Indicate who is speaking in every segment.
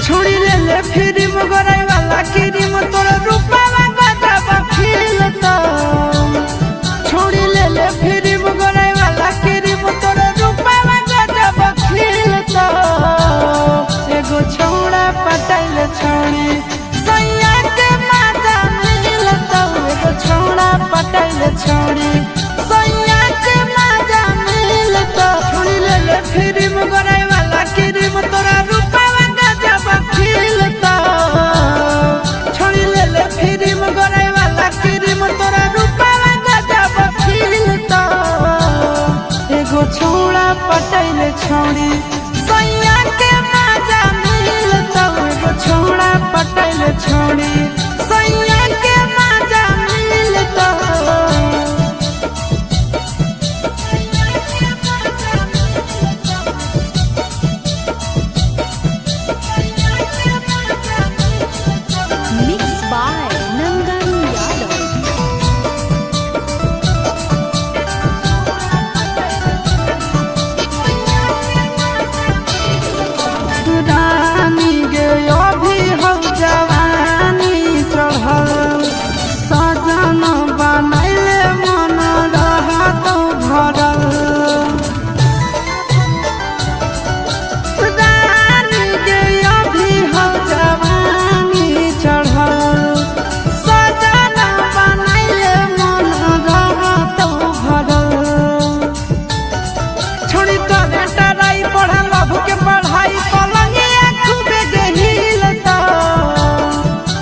Speaker 1: छोड़ी ले ले फिर मगराई वाला क्रीम तोर रूपवा गजब खिलता। छोड़ी ले ले फिर मगराई वाला क्रीम तोर रूपवा गजब खिलता। एगो छौड़ा पटाइल छोड़ी सैया के माजा मिलता। एगो छौड़ा पटाइल छोड़ी सैया के माजा मिलता। छोड़ी ले ले फिर मगराई वाला क्रीम तोर रूपवा खिलता। छोड़ी ले ले फिर मगराई वाला क्रीम तोरा रूपवा गजब खिलता। एगो छौड़ा पटाइल छोड़ी सैया के माजा मिलता। एगो छौड़ा पटाइल छोड़ी सैया के माजा मिलता।
Speaker 2: Mixed by Nandan Yadav.
Speaker 1: रानी गे अभी हो जवानी चढ़ल। सजन बनैले मन रहत भरल। रानी गे अभी हो जवानी चढ़ल। सजन बनैले मन रहत भरल। छोड़ी करे टराई पढ़ल लभ के पढ़ाई पलंगिया खूबे गहिलता।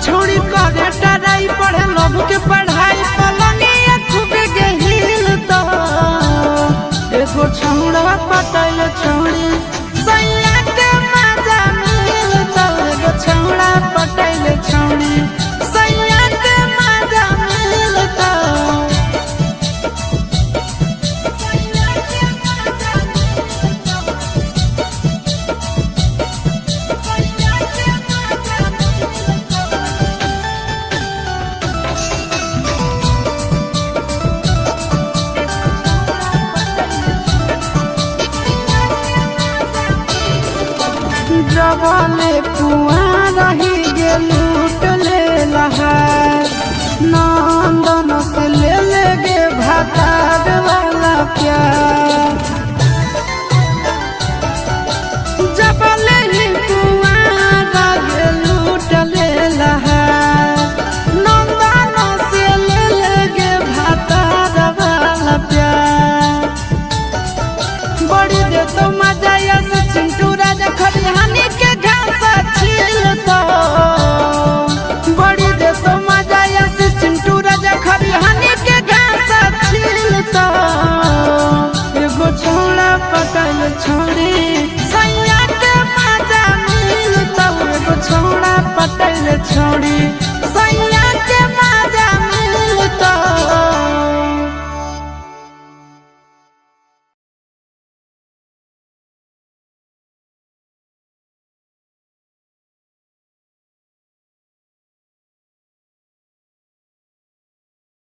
Speaker 1: छोड़ी करे टराई पढ़ल लभ के पढ़ाई पलंगिया खूबे गहिलता। एगो छौड़ा पटाइल छोड़ी सैया के माजा मिलता। एगो छौड़ा पटाइल छोड़ी सैया के माजा मिलता। जबले कुआ रही गे लूट ले लहार। नंदन से ले ले गे भातार वाला प्यार।